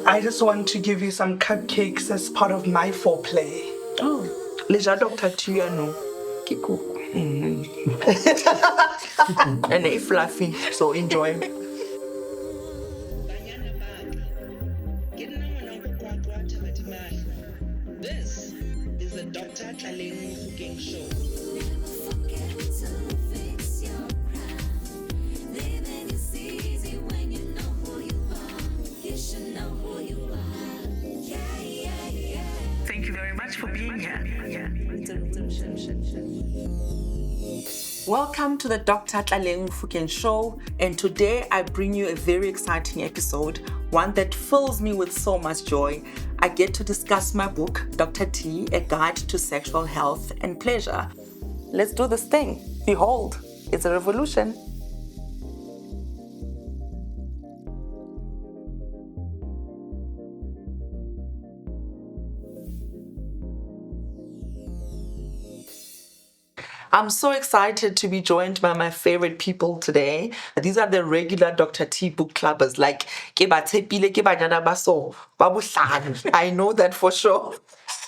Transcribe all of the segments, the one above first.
I just want to give you some cupcakes as part of my foreplay. Oh, leja Dr. T, no. Kiko. And it's fluffy, so enjoy. This is the Dr. Kelemo Cooking Show. Thank you very much for being here. Welcome to the Dr. Kelemo Cooking Show, and today I bring you a very exciting episode, one that fills me with so much joy. I get to discuss my book, Dr. T, A Guide to Sexual Health and Pleasure. Let's do this thing. Behold, it's a revolution. I'm so excited to be joined by my favorite people today. These are the regular Dr. T book clubbers, like I know that for sure.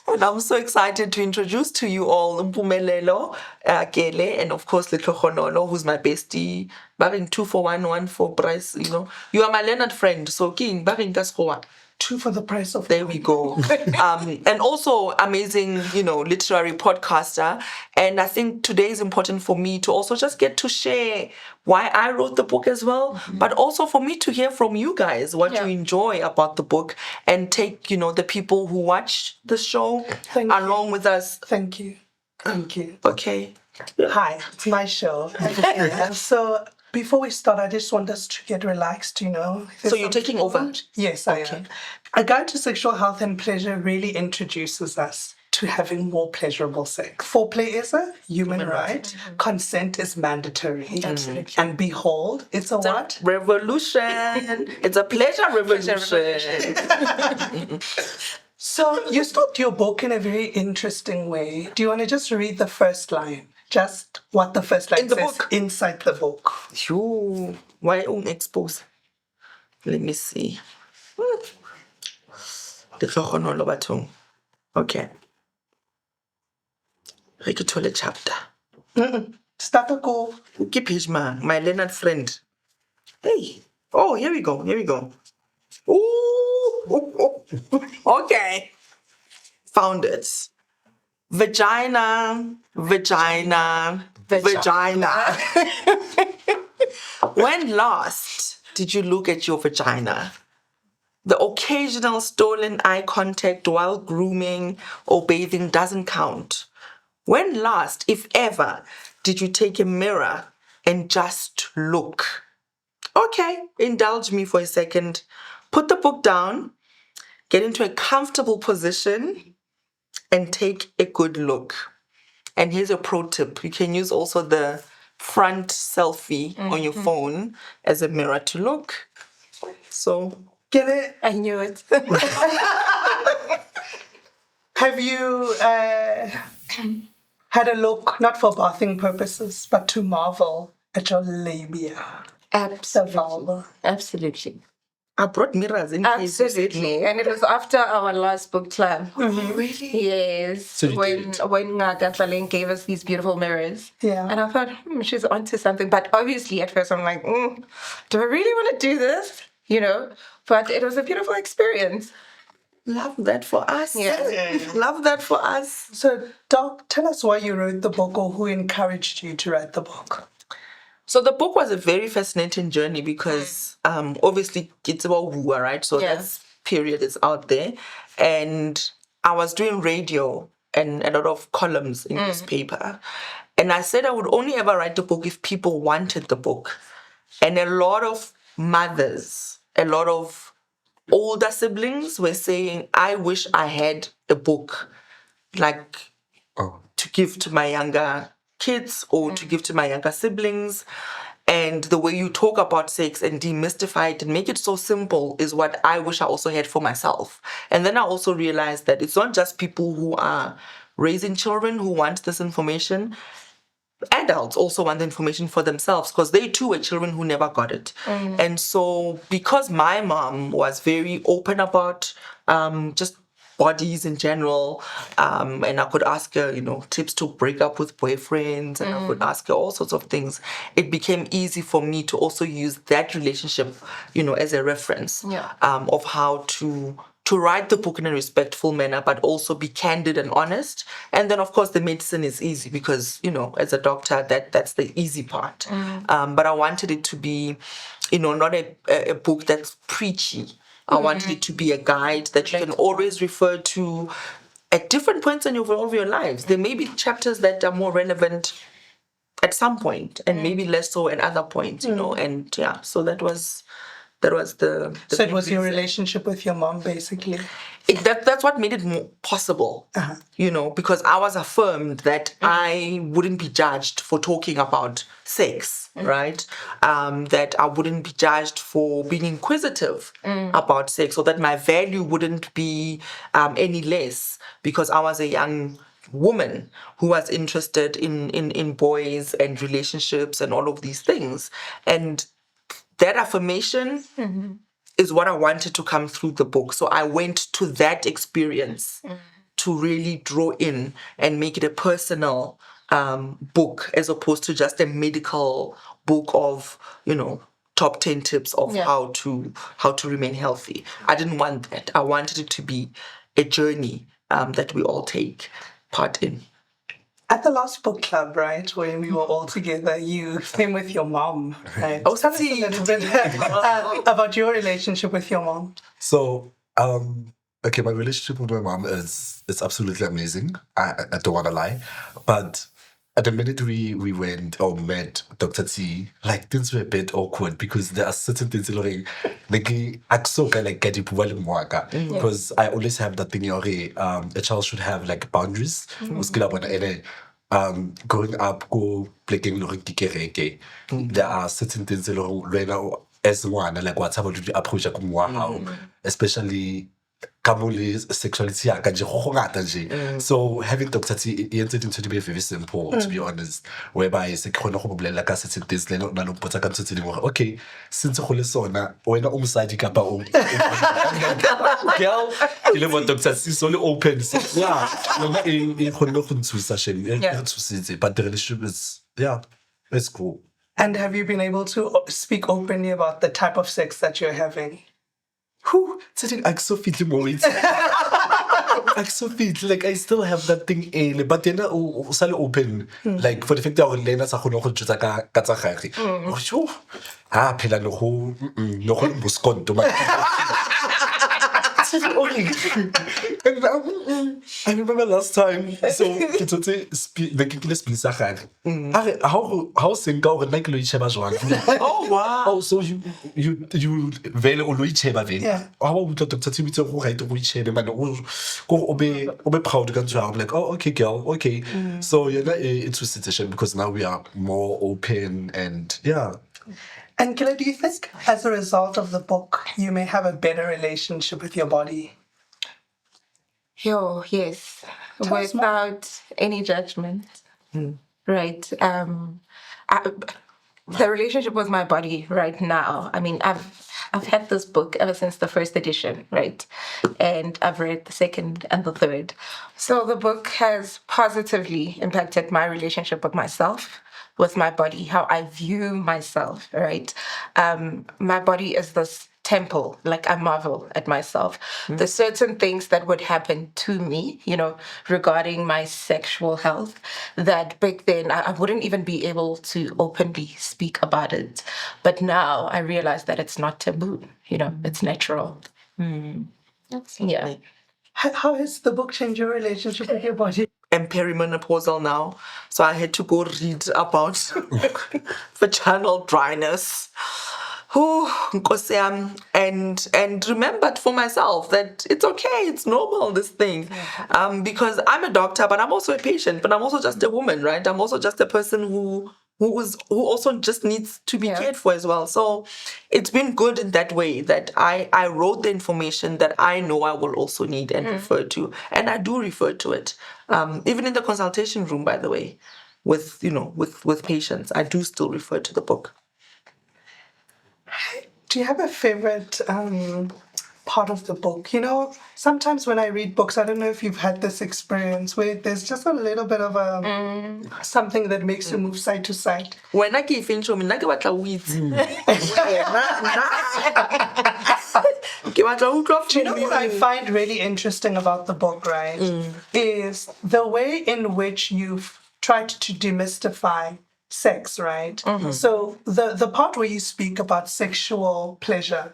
And I'm so excited to introduce to you all Mpumelelo, Kele, and of course Lethlogonolo, who's my bestie. Baring 2 for 1 for price, you know. You are my Leonard friend, so King, Baring Kaskoa. 2 for the price of There we go. And also amazing, literary podcaster. And I think today is important for me to also just get to share why I wrote the book as well, but also for me to hear from you guys what you enjoy about the book and take, the people who watch the show along with us. Thank you. Thank you. Okay. Hi, it's my show. So before we start, I just want us to get relaxed, So you're taking over? Yes, I am. A Guide to Sexual Health and Pleasure really introduces us to having more pleasurable sex. Foreplay is a human right. Mm-hmm. Consent is mandatory. Absolutely. And behold, it's a what? Revolution. It's a pleasure revolution. So you started your book in a very interesting way. Do you want to just read the first line? Just what the first line says book. Inside the book. Phew. Why expose? Let me see. Okay. Re ke thole chapter. Start a go. Ke page man, my Leonard friend. Hey. Oh, here we go. Ooh. Okay. Found it. Vagina. When last did you look at your vagina? The occasional stolen eye contact while grooming or bathing doesn't count. When last, if ever, did you take a mirror and just look? Okay, indulge me for a second. Put the book down, get into a comfortable position, and take a good look. And here's a pro tip. You can use also the front selfie on your phone as a mirror to look. So, get it? I knew it. Have you had a look, not for bathing purposes, but to marvel at your labia? Absolutely. I brought mirrors in case. Absolutely. And it was after our last book club. Mm-hmm. Really? Yes. So when Ngaka Tlaleng gave us these beautiful mirrors. Yeah. And I thought, she's onto something. But obviously at first I'm like, do I really want to do this? But it was a beautiful experience. Love that for us. Yeah. Love that for us. So, Doc, tell us why you wrote the book or who encouraged you to write the book. So the book was a very fascinating journey because obviously it's about woo, right? So that period is out there. And I was doing radio and a lot of columns in newspaper. And I said I would only ever write the book if people wanted the book. And a lot of mothers, a lot of older siblings were saying, I wish I had a book to give to my younger kids or to give to my younger siblings. And the way you talk about sex and demystify it and make it so simple is what I wish I also had for myself. And then I also realized that it's not just people who are raising children who want this information. adults also want the information for themselves because they too were children who never got it. And so because my mom was very open about just bodies in general, and I could ask her, tips to break up with boyfriends, and I could ask her all sorts of things, it became easy for me to also use that relationship, as a reference of how to write the book in a respectful manner, but also be candid and honest. And then, of course, the medicine is easy because, as a doctor, that's the easy part. But I wanted it to be, not a book that's preachy. I wanted it to be a guide that you can always refer to at different points in of your lives. There may be chapters that are more relevant at some point and maybe less so at other points, and so that was the So it was your relationship with your mom, basically. That's what made it more possible, because I was affirmed that I wouldn't be judged for talking about sex, right? That I wouldn't be judged for being inquisitive about sex, or that my value wouldn't be any less because I was a young woman who was interested in boys and relationships and all of these things. And that affirmation is what I wanted to come through the book. So I went to that experience to really draw in and make it a personal book as opposed to just a medical book of, top 10 tips of how to remain healthy. I didn't want that. I wanted it to be a journey that we all take part in. At the last book club, right, when we were all together, you came with your mom, right? Oh, Tell us a little bit about your relationship with your mom. So, okay, my relationship with my mom is absolutely amazing. I don't want to lie, but at the minute we went or met Dr. T, like things were a bit awkward because there are certain things like because I always have that thing a child should have like boundaries. Growing up playing there are certain things as one like what's about to approach especially sexuality so having Dr. T it to be very simple to be honest, whereby certain things okay since when girl Dr. T is only open but the relationship is it's cool. And have you been able to speak openly about the type of sex that you're having? I so feel like I still have that thing in, but then open. Like for the fact that Lena sa kgona go tjutsa ka tsa gagwe. Phela no go muskonto I remember last time, so ke how single or like lo itsheba jwang. Oh wow. Oh, so you vele o lo itsheba vele. How would Dr. T bitse go right go itshebe man go obe proud ka ntwa. I'm like, oh okay girl, okay. So it's a situation because now we are more open and And Kila, do you think as a result of the book, you may have a better relationship with your body? Yes. Without any judgment. Right. The relationship with my body right now. I mean, I've had this book ever since the first edition, right? And I've read the second and the third. So the book has positively impacted my relationship with myself, with my body, how I view myself, right? My body is this temple, like I marvel at myself. There's certain things that would happen to me, regarding my sexual health that back then I wouldn't even be able to openly speak about it. But now I realize that it's not taboo, it's natural. Yeah. How has the book changed your relationship with your body? I'm perimenopausal now, so I had to go read about vaginal dryness. And remembered for myself that it's okay, it's normal, this thing. Because I'm a doctor, but I'm also a patient, but I'm also just a woman, right? I'm also just a person who also just needs to be cared for as well. So it's been good in that way that I wrote the information that I know I will also need and refer to. And I do refer to it. Even in the consultation room, by the way. with patients, I do still refer to the book. Do you have a favorite part of the book? You know, sometimes when I read books, I don't know if you've had this experience where there's just a little bit of something that makes you move side to side. When I give intro, I batla o itse. Do you know what I find really interesting about the book, right? Is the way in which you've tried to demystify sex, right? So the part where you speak about sexual pleasure,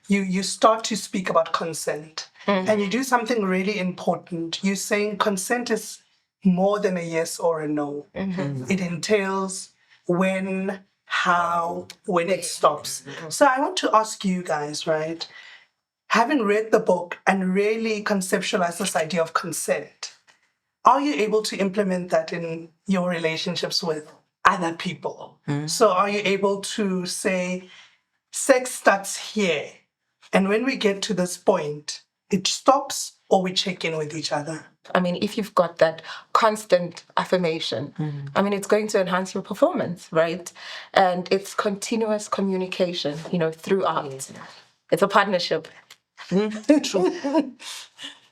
you start to speak about consent. And you do something really important. You're saying consent is more than a yes or a no. It entails when, how, when it stops. So I want to ask you guys, right? Having read the book and really conceptualized this idea of consent, are you able to implement that in your relationships with other people? So are you able to say, sex starts here, and when we get to this point, it stops, or we check in with each other? I mean, if you've got that constant affirmation, I mean, it's going to enhance your performance, right? And it's continuous communication, throughout. It's a partnership. True.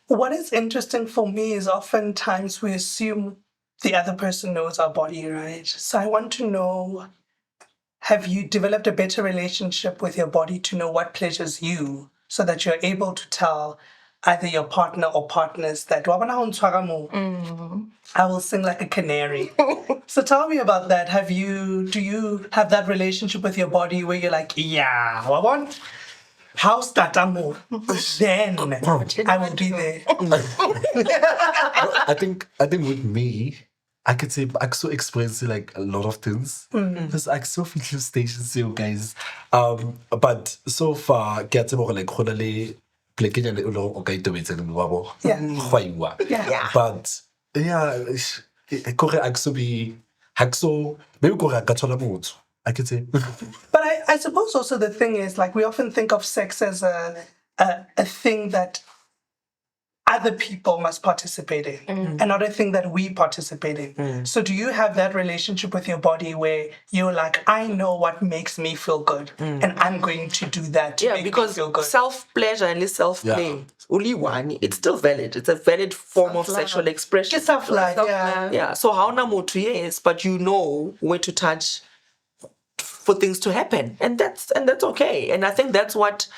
What is interesting for me is oftentimes we assume the other person knows our body, right? So I want to know, have you developed a better relationship with your body to know what pleasures you so that you're able to tell either your partner or partners that I will sing like a canary? So tell me about that. Do you have that relationship with your body where you're like, yeah, Wabon, how's that amo? Then I will be there. I think with me, I could say I so experience like a lot of things. There's like so few stations here, guys. But so far, get more like honestly, playing and okay to it and wabo. Yeah. But yeah, kore akso be hakso maybe kore akathola motho. I could say. But I suppose also the thing is, like, we often think of sex as a thing that other people must participate in and not a thing that we participate in. So do you have that relationship with your body where you're like, I know what makes me feel good and I'm going to do that to make me feel good? Self-pleasure and self-play, only one, it's still valid. It's a valid form of sexual expression. It's self-love, yeah. Yeah, so how namotu, yes, but you know where to touch for things to happen. And that's okay. And I think that's what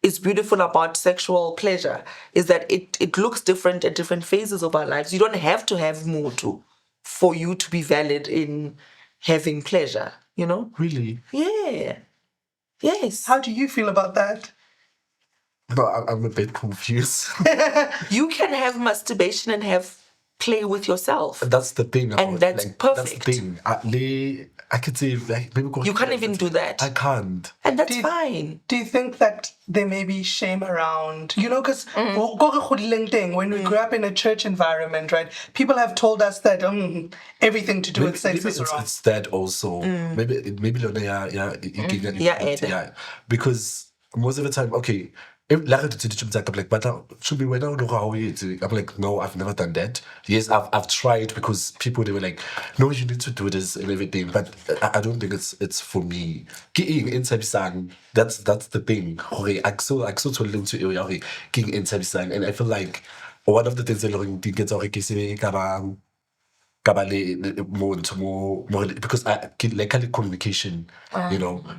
is beautiful about sexual pleasure, is that it looks different at different phases of our lives. You don't have to have mutu for you to be valid in having pleasure, Really? Yeah. Yes. How do you feel about that? No, I'm a bit confused. You can have masturbation and have play with yourself. That's the thing. And that's perfect. That's the thing. I could say like maybe you can't even do that. I can't. And that's fine. Do you think that there may be shame around, because when we grew up in a church environment, right, people have told us that everything to do with sex is wrong. It's that also. Maybe because most of the time, okay, I'm like, but should be when I'm like, no, I've never done that. Yes, I've tried because people, they were like, no, you need to do this and everything, but I don't think it's for me. That's the thing. And I feel like one of the things that because I like communication,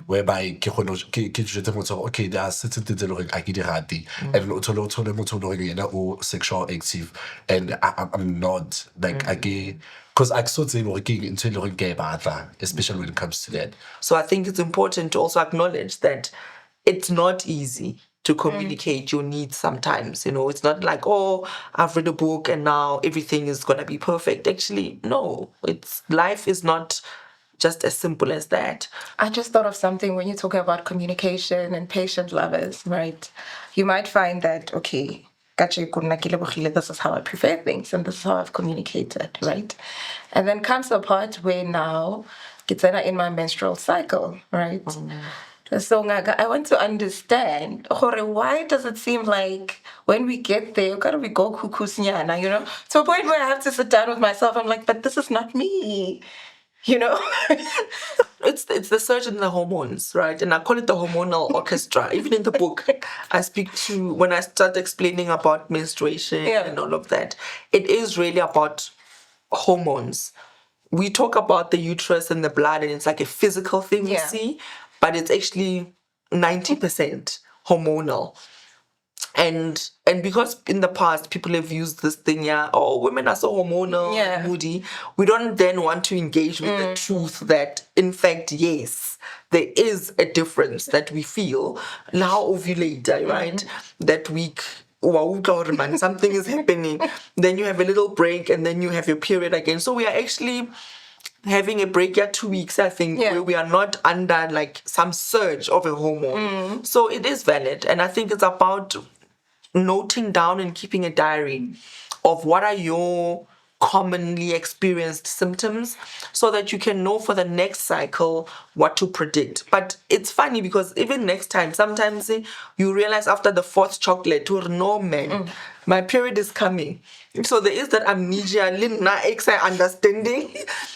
whereby okay, there are certain things that I get ready, and sexual active, and I'm not like I get because I sort of working into especially when it comes to that. So I think it's important to also acknowledge that it's not easy to communicate your needs sometimes. It's not like, oh, I've read a book and now everything is going to be perfect. Actually, no. Life is not just as simple as that. I just thought of something when you're talking about communication and patient lovers, right? You might find that, okay, this is how I prefer things and this is how I've communicated, right? And then comes a part where now it's in my menstrual cycle, right? So I want to understand, why does it seem like when we get there, we go kukusnyana, to a point where I have to sit down with myself. I'm like, but this is not me, you know? It's the surge in the hormones, right? And I call it the hormonal orchestra. Even in the book, I speak to, when I start explaining about menstruation and all of that, it is really about hormones. We talk about the uterus and the blood, and it's like a physical thing we see, but it's actually 90% hormonal. And because in the past people have used this thing, women are so hormonal and moody, we don't then want to engage with the truth that, in fact, yes, there is a difference that we feel now ovulate, right? That week, something is happening. Then you have a little break, and then you have your period again. So we are actually having a break 2 weeks, I think, where we are not under like some surge of a hormone. So it is valid. And I think it's about noting down and keeping a diary of what are your commonly experienced symptoms so that you can know for the next cycle what to predict. But it's funny because even next time, sometimes you realize after the fourth chocolate, no man, my period is coming. So there is that amnesia, understanding,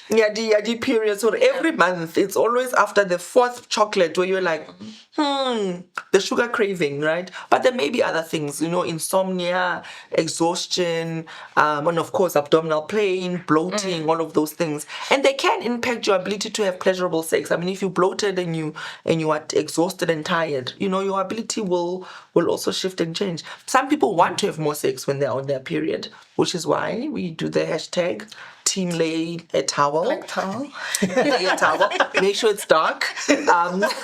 the period. So every month, it's always after the fourth chocolate where you're like, the sugar craving, right? But there may be other things, insomnia, exhaustion, and of course, abdominal pain, bloating, all of those things. And they can impact your ability to have pleasurable sex. I mean, if you bloated and you are exhausted and tired, your ability will also shift and change. Some people want to have more sex when they're on their period, which is why we do the hashtag team lay a towel. Like towel. Lay a towel. Make sure it's dark.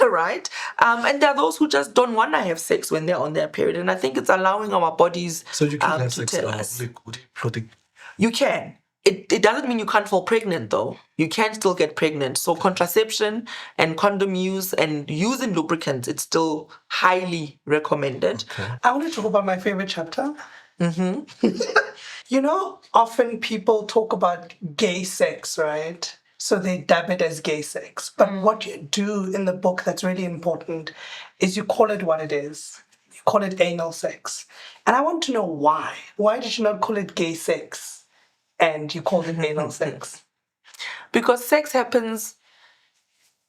Right? And there are those who just don't want to have sex when they're on their period. And I think it's allowing our bodies So you can have to sex tell us. floating. You can. It doesn't mean you can't fall pregnant, though. You can still get pregnant. So contraception and condom use and using lubricants, it's still highly recommended. Okay. I want to talk about my favorite chapter. Often people talk about gay sex, right? So they dub it as gay sex. But what you do in the book that's really important is you call it what it is. You call it anal sex. And I want to know why. Why did you not call it gay sex and you called it anal sex? Because sex happens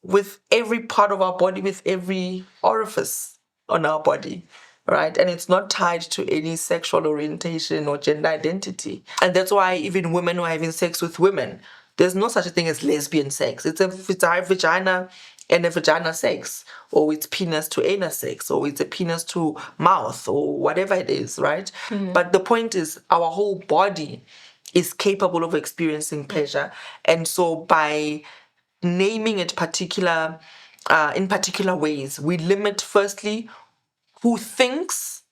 with every part of our body, with every orifice on our body, right? And it's not tied to any sexual orientation or gender identity. And that's why even women who are having sex with women, there's no such a thing as lesbian sex. It's a vagina and a vagina sex, or it's penis to anus sex, or it's a penis to mouth, or whatever it is, right? But the point is, our whole body is capable of experiencing pleasure. And so by naming it in particular ways, we limit firstly who thinks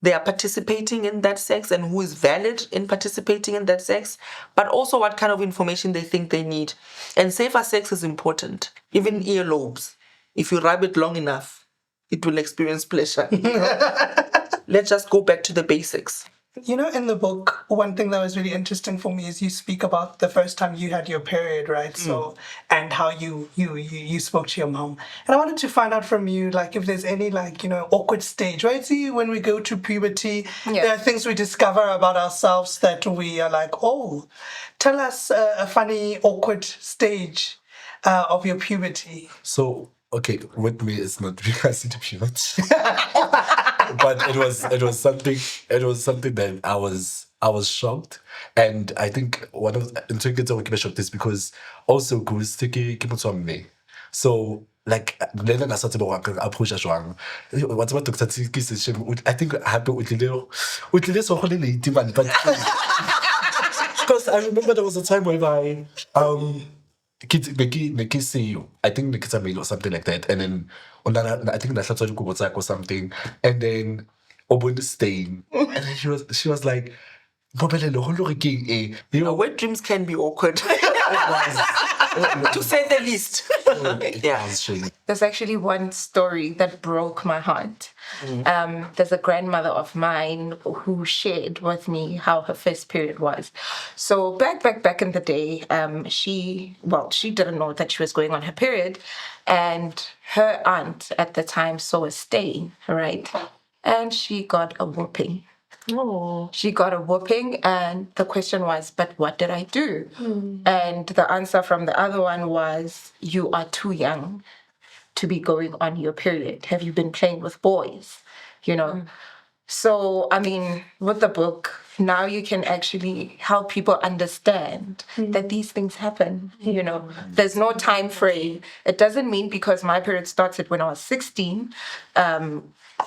they are participating in that sex and who is valid in participating in that sex, but also what kind of information they think they need. And safer sex is important. Even earlobes, if you rub it long enough, it will experience pleasure. Let's just go back to the basics. In the book, one thing that was really interesting for me is you speak about the first time you had your period, right? So, and how you spoke to your mom. And I wanted to find out from you, like, if there's any, like, awkward stage, right? See, when we go to puberty, there are things we discover about ourselves that we are like, oh, tell us a funny, awkward stage of your puberty. So, okay, with me, it's not because of puberty. But it was something that I was shocked, and I think one of the things I was shocked is because also goes to me. So like then I started to approach jwang. What's about Dr. Tiki session? I think happy with so late, man. But because I remember there was a time where kids see you. I think the kids are made or something like that, and then I think that's started to go or something, and then open the stain, and then she was like, "Mpumelelo, ho lo re keng e?" Wet dreams can be awkward, to say the least. There's actually one story that broke my heart. There's a grandmother of mine who shared with me how her first period was. So back in the day, she didn't know that she was going on her period, and her aunt at the time saw a stain, right? And she got a whooping. Oh. She got a whooping, and the question was, but what did I do? And the answer from the other one was, you are too young to be going on your period. Have you been playing with boys? You know? So, I mean, with the book, now you can actually help people understand that these things happen. You know, there's no time frame. It doesn't mean because my period started when I was 16,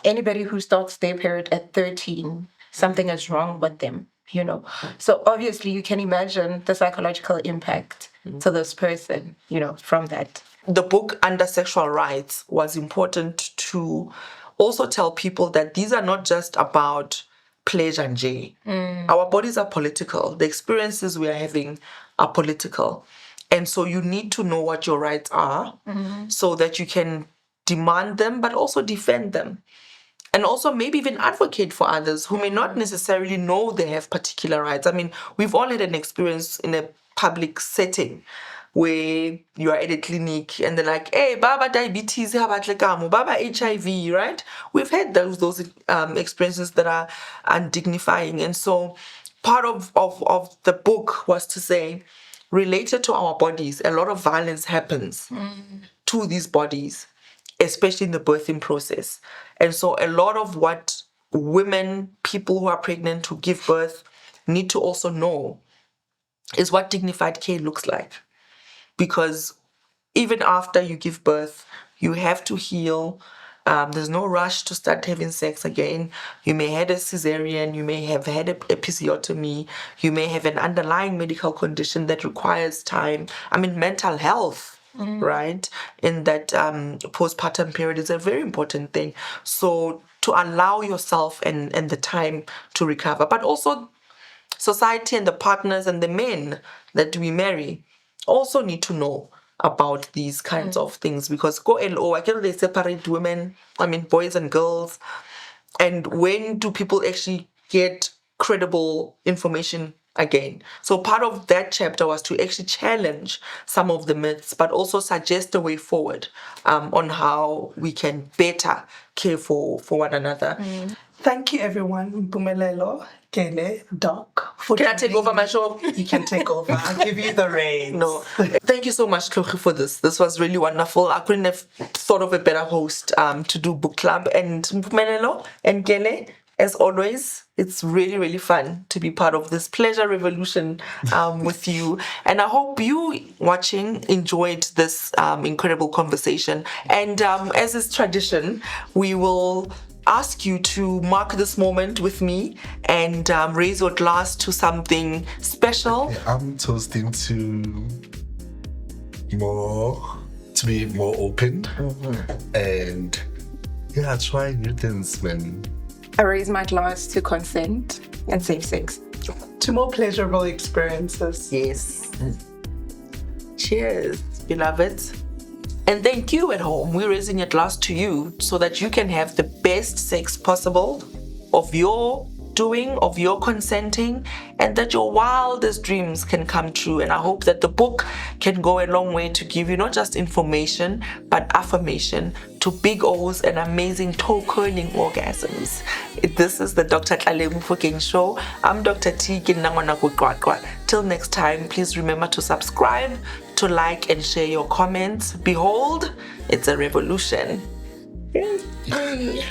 anybody who starts their period at 13, something is wrong with them, you know. So obviously you can imagine the psychological impact to this person, you know, from that. The book Under Sexual Rights was important to also tell people that these are not just about pleasure and joy. Our bodies are political. The experiences we are having are political. And so you need to know what your rights are so that you can demand them, but also defend them. And also maybe even advocate for others who may not necessarily know they have particular rights. I mean, we've all had an experience in a public setting where you are at a clinic and they're like, hey, baba diabetes, baba HIV, right? We've had those experiences that are undignifying. And so part of the book was to say, related to our bodies, a lot of violence happens to these bodies, especially in the birthing process. And so a lot of what women, people who are pregnant, who give birth, need to also know is what dignified care looks like. Because even after you give birth, you have to heal. There's no rush to start having sex again. You may have a cesarean, you may have had a episiotomy, you may have an underlying medical condition that requires time. I mean, mental health, right, in that postpartum period is a very important thing. So to allow yourself and the time to recover, but also society and the partners and the men that we marry also need to know about these kinds of things, because I can they separate women, I mean boys and girls, and when do people actually get credible information again? So part of that chapter was to actually challenge some of the myths, but also suggest a way forward on how we can better care for one another. Thank you, everyone. Mpumelelo, Kele, Doc. Can I take over my show? You can take over. I'll give you the reins. No. Thank you so much, Tlogi, for this. This was really wonderful. I couldn't have thought of a better host to do book club. And Mpumelelo and Kele, as always, it's really, really fun to be part of this pleasure revolution with you. And I hope you watching enjoyed this incredible conversation. And as is tradition, we will ask you to mark this moment with me and raise your glass to something special. Yeah, I'm toasting to be more open and try new things, man. I raise my glass to consent and safe sex. To more pleasurable experiences. Yes. Cheers, beloveds. And thank you at home. We're raising a glass to you so that you can have the best sex possible of your doing, of your consenting, and that your wildest dreams can come true. And I hope that the book can go a long way to give you not just information, but affirmation to big O's and amazing toe-curling orgasms. This is the Dr. Kelemo Show. I'm Dr. T. Till next time, please remember to subscribe, to like and share your comments. Behold, it's a revolution. Yay.